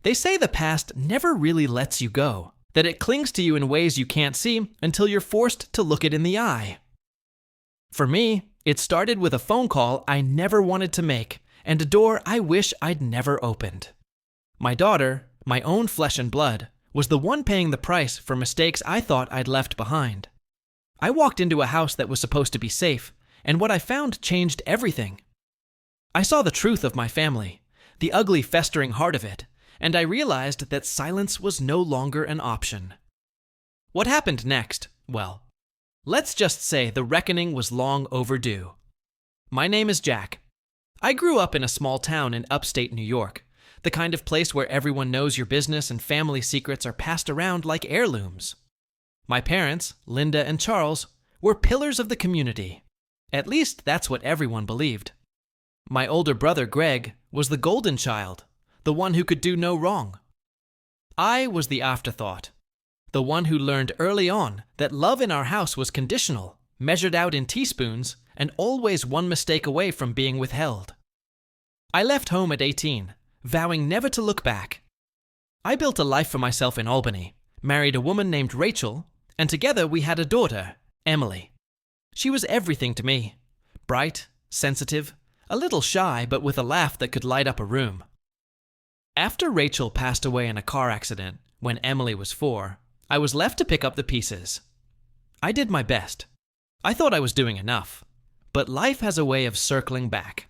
They say the past never really lets you go, that it clings to you in ways you can't see until you're forced to look it in the eye. For me, it started with a phone call I never wanted to make and a door I wish I'd never opened. My daughter, my own flesh and blood, was the one paying the price for mistakes I thought I'd left behind. I walked into a house that was supposed to be safe, and what I found changed everything. I saw the truth of my family, the ugly, festering heart of it, and I realized that silence was no longer an option. What happened next? Well, let's just say the reckoning was long overdue. My name is Jack. I grew up in a small town in upstate New York, the kind of place where everyone knows your business and family secrets are passed around like heirlooms. My parents, Linda and Charles, were pillars of the community. At least that's what everyone believed. My older brother, Greg, was the golden child, the one who could do no wrong. I was the afterthought, the one who learned early on that love in our house was conditional, measured out in teaspoons, and always one mistake away from being withheld. I left home at 18, vowing never to look back. I built a life for myself in Albany, married a woman named Rachel, and together we had a daughter, Emily. She was everything to me. Bright, sensitive, a little shy, but with a laugh that could light up a room. After Rachel passed away in a car accident when Emily was 4, I was left to pick up the pieces. I did my best. I thought I was doing enough. But life has a way of circling back.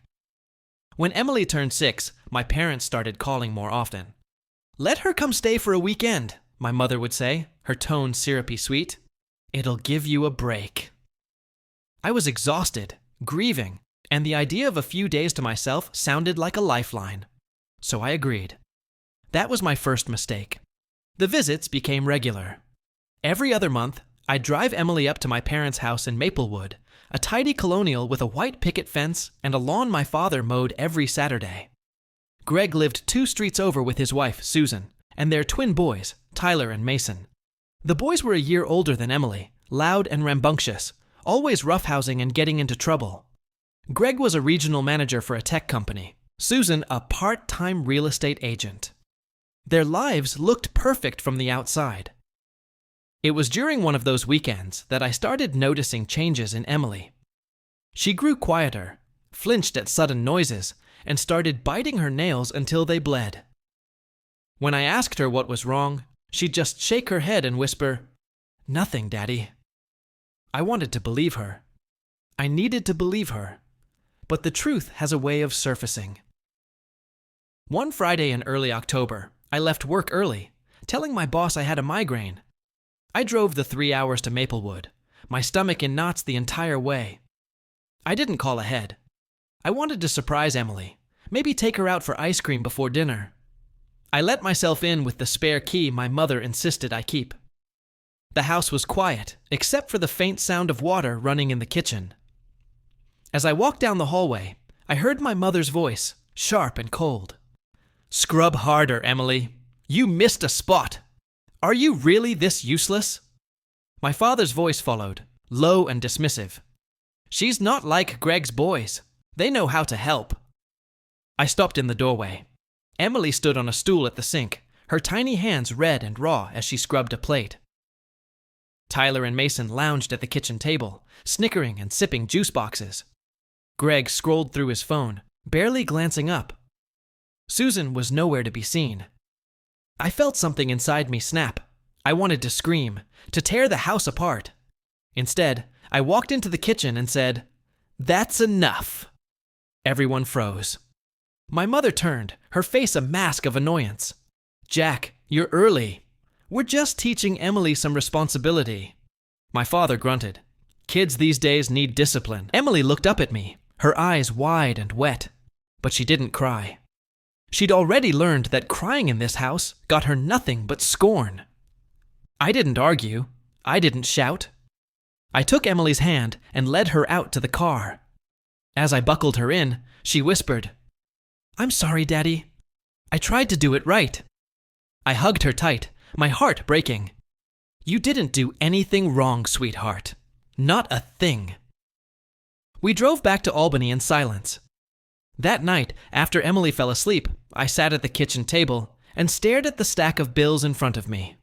When Emily turned 6, my parents started calling more often. "Let her come stay for a weekend," my mother would say, her tone syrupy sweet. "It'll give you a break." I was exhausted, grieving, and the idea of a few days to myself sounded like a lifeline. So I agreed. That was my first mistake. The visits became regular. Every other month, I'd drive Emily up to my parents' house in Maplewood, a tidy colonial with a white picket fence and a lawn my father mowed every Saturday. Greg lived 2 streets over with his wife, Susan, and their twin boys, Tyler and Mason. The boys were a year older than Emily, loud and rambunctious, always roughhousing and getting into trouble. Greg was a regional manager for a tech company, Susan a part-time real estate agent. Their lives looked perfect from the outside. It was during one of those weekends that I started noticing changes in Emily. She grew quieter, flinched at sudden noises, and started biting her nails until they bled. When I asked her what was wrong, she'd just shake her head and whisper, "Nothing, Daddy." I wanted to believe her. I needed to believe her. But the truth has a way of surfacing. One Friday in early October, I left work early, telling my boss I had a migraine. I drove the 3 hours to Maplewood, my stomach in knots the entire way. I didn't call ahead. I wanted to surprise Emily, maybe take her out for ice cream before dinner. I let myself in with the spare key my mother insisted I keep. The house was quiet, except for the faint sound of water running in the kitchen. As I walked down the hallway, I heard my mother's voice, sharp and cold. "Scrub harder, Emily. You missed a spot. Are you really this useless?" My father's voice followed, low and dismissive. "She's not like Greg's boys. They know how to help." I stopped in the doorway. Emily stood on a stool at the sink, her tiny hands red and raw as she scrubbed a plate. Tyler and Mason lounged at the kitchen table, snickering and sipping juice boxes. Greg scrolled through his phone, barely glancing up. Susan was nowhere to be seen. I felt something inside me snap. I wanted to scream, to tear the house apart. Instead, I walked into the kitchen and said, "That's enough." Everyone froze. My mother turned, her face a mask of annoyance. "Jack, you're early. We're just teaching Emily some responsibility." My father grunted. "Kids these days need discipline." Emily looked up at me, her eyes wide and wet, but she didn't cry. She'd already learned that crying in this house got her nothing but scorn. I didn't argue. I didn't shout. I took Emily's hand and led her out to the car. As I buckled her in, she whispered, "I'm sorry, Daddy. I tried to do it right." I hugged her tight, my heart breaking. "You didn't do anything wrong, sweetheart. Not a thing." We drove back to Albany in silence. That night, after Emily fell asleep, I sat at the kitchen table and stared at the stack of bills in front of me.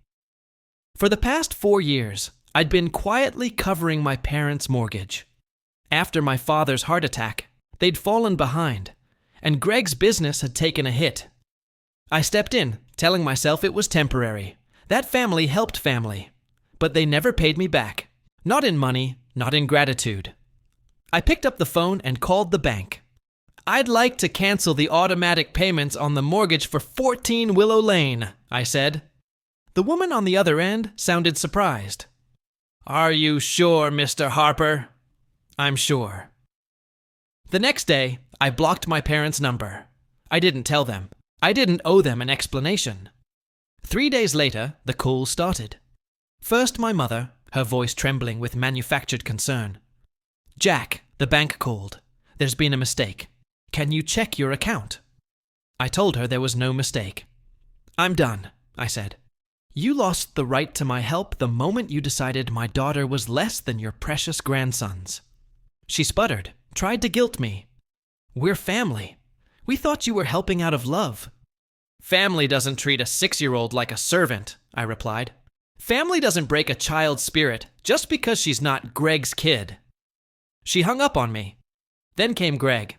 For the past 4 years, I'd been quietly covering my parents' mortgage. After my father's heart attack, they'd fallen behind, and Greg's business had taken a hit. I stepped in, telling myself it was temporary. That family helped family, but they never paid me back. Not in money, not in gratitude. I picked up the phone and called the bank. "I'd like to cancel the automatic payments on the mortgage for 14 Willow Lane," I said. The woman on the other end sounded surprised. "Are you sure, Mr. Harper?" "I'm sure." The next day, I blocked my parents' number. I didn't tell them. I didn't owe them an explanation. 3 days later, the calls started. First, my mother, her voice trembling with manufactured concern. "Jack, the bank called. There's been a mistake. Can you check your account?" I told her there was no mistake. "I'm done," I said. "You lost the right to my help the moment you decided my daughter was less than your precious grandson's." She sputtered, tried to guilt me. "We're family. We thought you were helping out of love." "Family doesn't treat a 6-year-old like a servant," I replied. "Family doesn't break a child's spirit just because she's not Greg's kid." She hung up on me. Then came Greg.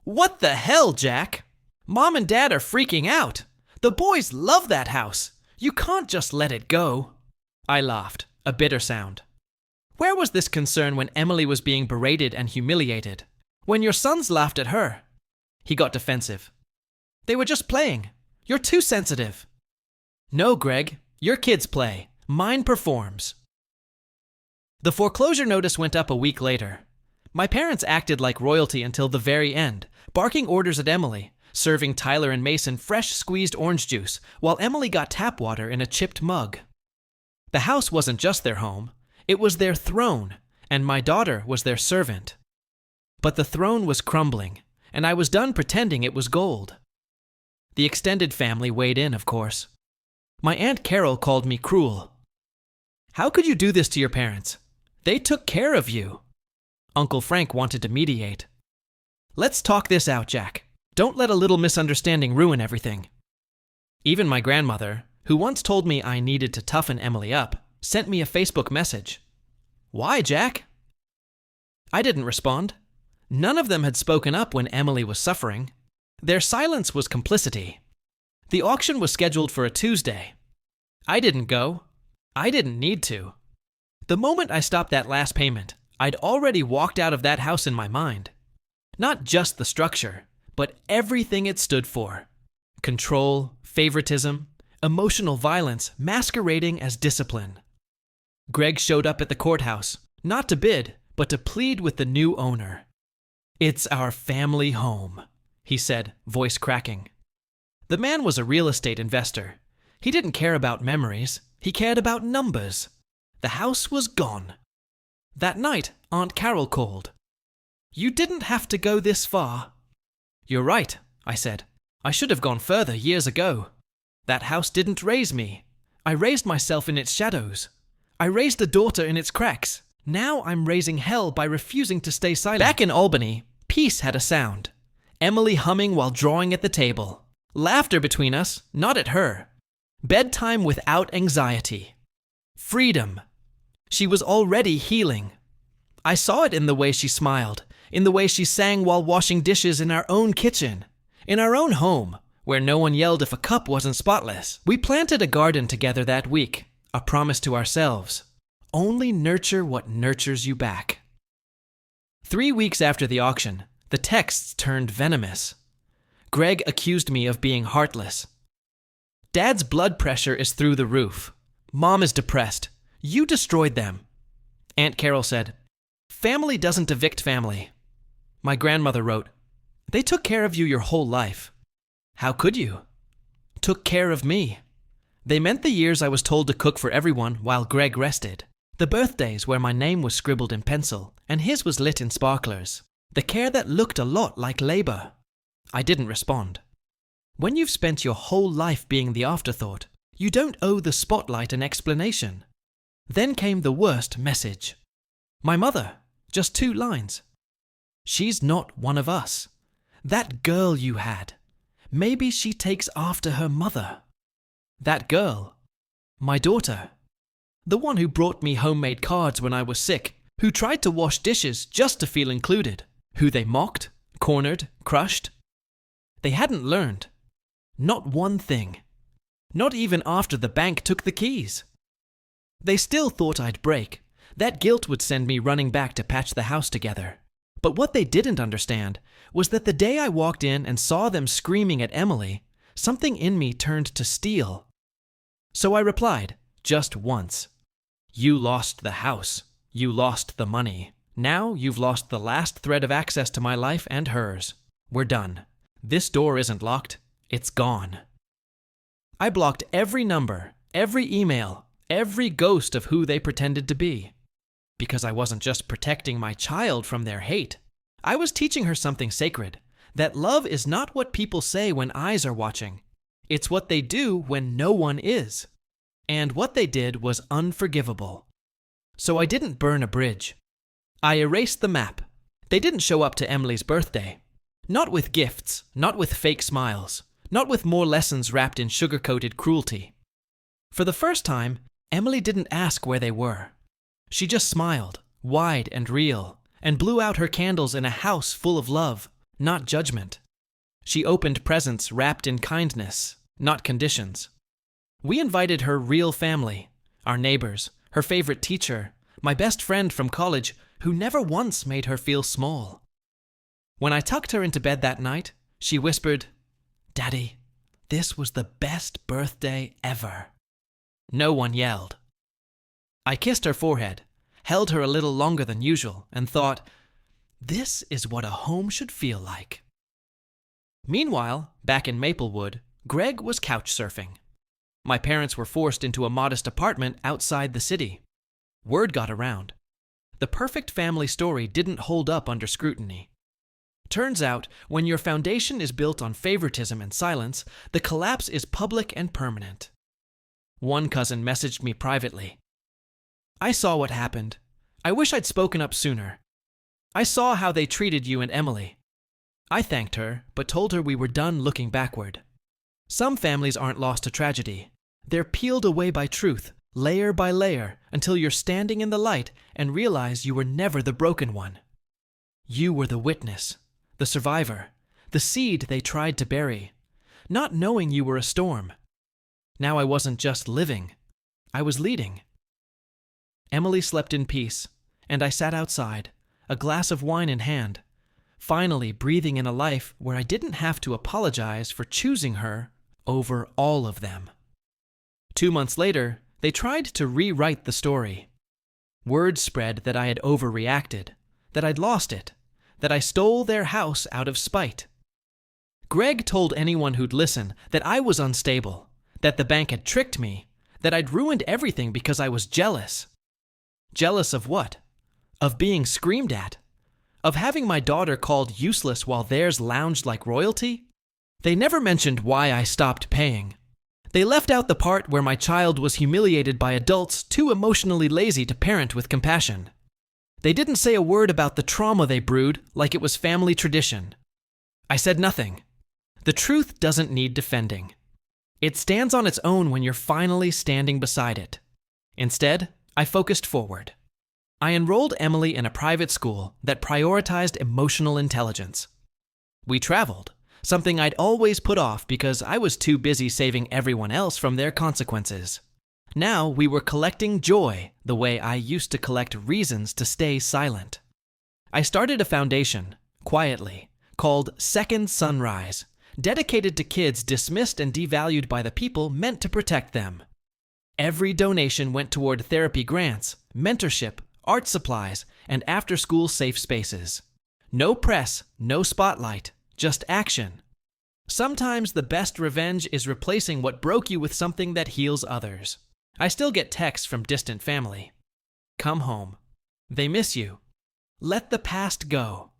"What the hell, Jack? Mom and Dad are freaking out. The boys love that house. You can't just let it go." I laughed, a bitter sound. Where was this concern when Emily was being berated and humiliated? When your sons laughed at her? He got defensive. "They were just playing. You're too sensitive." "No, Greg, your kids play. Mine performs." The foreclosure notice went up a week later. My parents acted like royalty until the very end, barking orders at Emily, serving Tyler and Mason fresh squeezed orange juice, while Emily got tap water in a chipped mug. The house wasn't just their home, it was their throne, and my daughter was their servant. But the throne was crumbling, and I was done pretending it was gold. The extended family weighed in, of course. My Aunt Carol called me cruel. "How could you do this to your parents? They took care of you." Uncle Frank wanted to mediate. "Let's talk this out, Jack. Don't let a little misunderstanding ruin everything." Even my grandmother, who once told me I needed to toughen Emily up, sent me a Facebook message. "Why, Jack?" I didn't respond. None of them had spoken up when Emily was suffering. Their silence was complicity. The auction was scheduled for a Tuesday. I didn't go. I didn't need to. The moment I stopped that last payment, I'd already walked out of that house in my mind. Not just the structure, but everything it stood for. Control, favoritism, emotional violence masquerading as discipline. Greg showed up at the courthouse, not to bid, but to plead with the new owner. "It's our family home," he said, voice cracking. The man was a real estate investor. He didn't care about memories. He cared about numbers. The house was gone. That night, Aunt Carol called. "You didn't have to go this far." "You're right," I said. "I should have gone further years ago. That house didn't raise me. I raised myself in its shadows. I raised a daughter in its cracks. Now I'm raising hell by refusing to stay silent." Back in Albany, peace had a sound. Emily humming while drawing at the table. Laughter between us, not at her. Bedtime without anxiety. Freedom. She was already healing. I saw it in the way she smiled, in the way she sang while washing dishes in our own kitchen, in our own home, where no one yelled if a cup wasn't spotless. We planted a garden together that week, a promise to ourselves. Only nurture what nurtures you back. 3 weeks after the auction, the texts turned venomous. Greg accused me of being heartless. "Dad's blood pressure is through the roof. Mom is depressed. You destroyed them." Aunt Carol said, "Family doesn't evict family." My grandmother wrote, "They took care of you your whole life." How could you? Took care of me. They meant the years I was told to cook for everyone while Greg rested. The birthdays where my name was scribbled in pencil and his was lit in sparklers. The care that looked a lot like labor. I didn't respond. When you've spent your whole life being the afterthought, you don't owe the spotlight an explanation. Then came the worst message. My mother, just 2 lines. "She's not one of us. That girl you had. maybe she takes after her mother. That girl, my daughter, the one who brought me homemade cards when I was sick, who tried to wash dishes just to feel included, who they mocked, cornered, crushed. They hadn't learned. Not one thing. Not even after the bank took the keys. They still thought I'd break. That guilt would send me running back to patch the house together. But what they didn't understand was that the day I walked in and saw them screaming at Emily, something in me turned to steel. So I replied, just once. You lost the house. You lost the money. Now you've lost the last thread of access to my life and hers. We're done. This door isn't locked. It's gone. I blocked every number, every email, every ghost of who they pretended to be. Because I wasn't just protecting my child from their hate. I was teaching her something sacred, that love is not what people say when eyes are watching. It's what they do when no one is. And what they did was unforgivable. So I didn't burn a bridge. I erased the map. They didn't show up to Emily's birthday. Not with gifts, not with fake smiles, not with more lessons wrapped in sugar-coated cruelty. For the first time, Emily didn't ask where they were. She just smiled, wide and real, and blew out her candles in a house full of love, not judgment. She opened presents wrapped in kindness, not conditions. We invited her real family, our neighbors, her favorite teacher, my best friend from college, who never once made her feel small. When I tucked her into bed that night, she whispered, "Daddy, this was the best birthday ever." No one yelled. I kissed her forehead, held her a little longer than usual, and thought, this is what a home should feel like. Meanwhile, back in Maplewood, Greg was couch surfing. My parents were forced into a modest apartment outside the city. Word got around. The perfect family story didn't hold up under scrutiny. Turns out, when your foundation is built on favoritism and silence, the collapse is public and permanent. One cousin messaged me privately. I saw what happened. I wish I'd spoken up sooner. I saw how they treated you and Emily. I thanked her, but told her we were done looking backward. Some families aren't lost to tragedy. They're peeled away by truth, layer by layer, until you're standing in the light and realize you were never the broken one. You were the witness, the survivor, the seed they tried to bury, not knowing you were a storm. Now I wasn't just living, I was leading. Emily slept in peace, and I sat outside, a glass of wine in hand, finally breathing in a life where I didn't have to apologize for choosing her over all of them. 2 months later, they tried to rewrite the story. Word spread that I had overreacted, that I'd lost it, that I stole their house out of spite. Greg told anyone who'd listen that I was unstable, that the bank had tricked me, that I'd ruined everything because I was jealous. Jealous of what? Of being screamed at? Of having my daughter called useless while theirs lounged like royalty? They never mentioned why I stopped paying. They left out the part where my child was humiliated by adults too emotionally lazy to parent with compassion. They didn't say a word about the trauma they brewed like it was family tradition. I said nothing. The truth doesn't need defending. It stands on its own when you're finally standing beside it. Instead, I focused forward. I enrolled Emily in a private school that prioritized emotional intelligence. We traveled, something I'd always put off because I was too busy saving everyone else from their consequences. Now we were collecting joy the way I used to collect reasons to stay silent. I started a foundation, quietly, called Second Sunrise, dedicated to kids dismissed and devalued by the people meant to protect them. Every donation went toward therapy grants, mentorship, art supplies, and after-school safe spaces. No press, no spotlight, just action. Sometimes the best revenge is replacing what broke you with something that heals others. I still get texts from distant family. Come home. They miss you. Let the past go.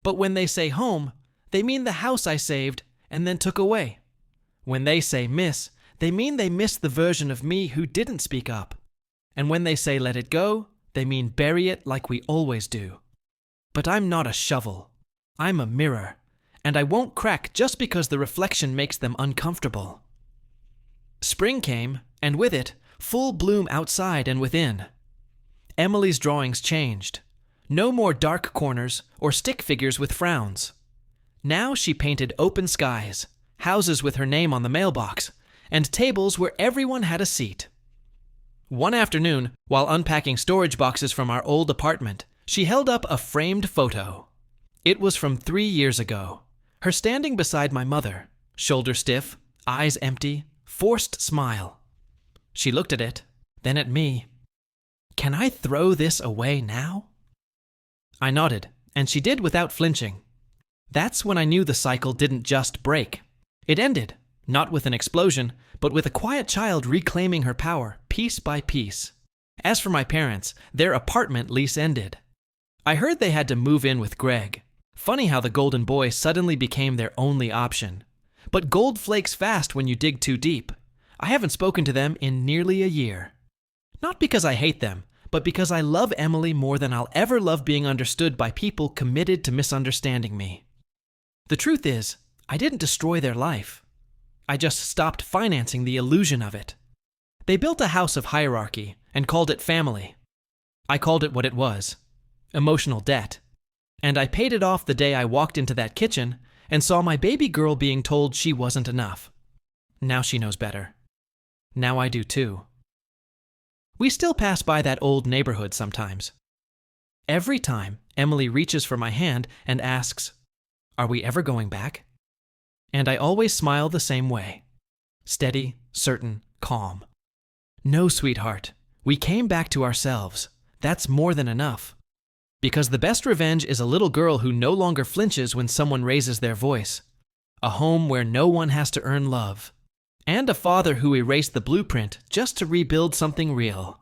But when they say home, they mean the house I saved and then took away. When they say miss, they mean they miss the version of me who didn't speak up. And when they say let it go, they mean bury it like we always do. But I'm not a shovel. I'm a mirror. and I won't crack just because the reflection makes them uncomfortable. Spring came, and with it, full bloom outside and within. Emily's drawings changed. No more dark corners or stick figures with frowns. Now she painted open skies, houses with her name on the mailbox, and tables where everyone had a seat. One afternoon, while unpacking storage boxes from our old apartment, she held up a framed photo. It was from 3 years ago. Her standing beside my mother, shoulder stiff, eyes empty, forced smile. She looked at it, then at me. "Can I throw this away now?" I nodded, and she did without flinching. That's when I knew the cycle didn't just break. It ended, not with an explosion, but with a quiet child reclaiming her power, piece by piece. As for my parents, their apartment lease ended. I heard they had to move in with Greg. Funny how the golden boy suddenly became their only option. But gold flakes fast when you dig too deep. I haven't spoken to them in nearly a year. Not because I hate them, but because I love Emily more than I'll ever love being understood by people committed to misunderstanding me. The truth is, I didn't destroy their life. I just stopped financing the illusion of it. They built a house of hierarchy and called it family. I called it what it was, emotional debt. And I paid it off the day I walked into that kitchen and saw my baby girl being told she wasn't enough. Now she knows better. Now I do too. We still pass by that old neighborhood sometimes. Every time, Emily reaches for my hand and asks, "Are we ever going back?" And I always smile the same way. Steady, certain, calm. No, sweetheart, we came back to ourselves. That's more than enough. Because the best revenge is a little girl who no longer flinches when someone raises their voice. A home where no one has to earn love. And a father who erased the blueprint just to rebuild something real.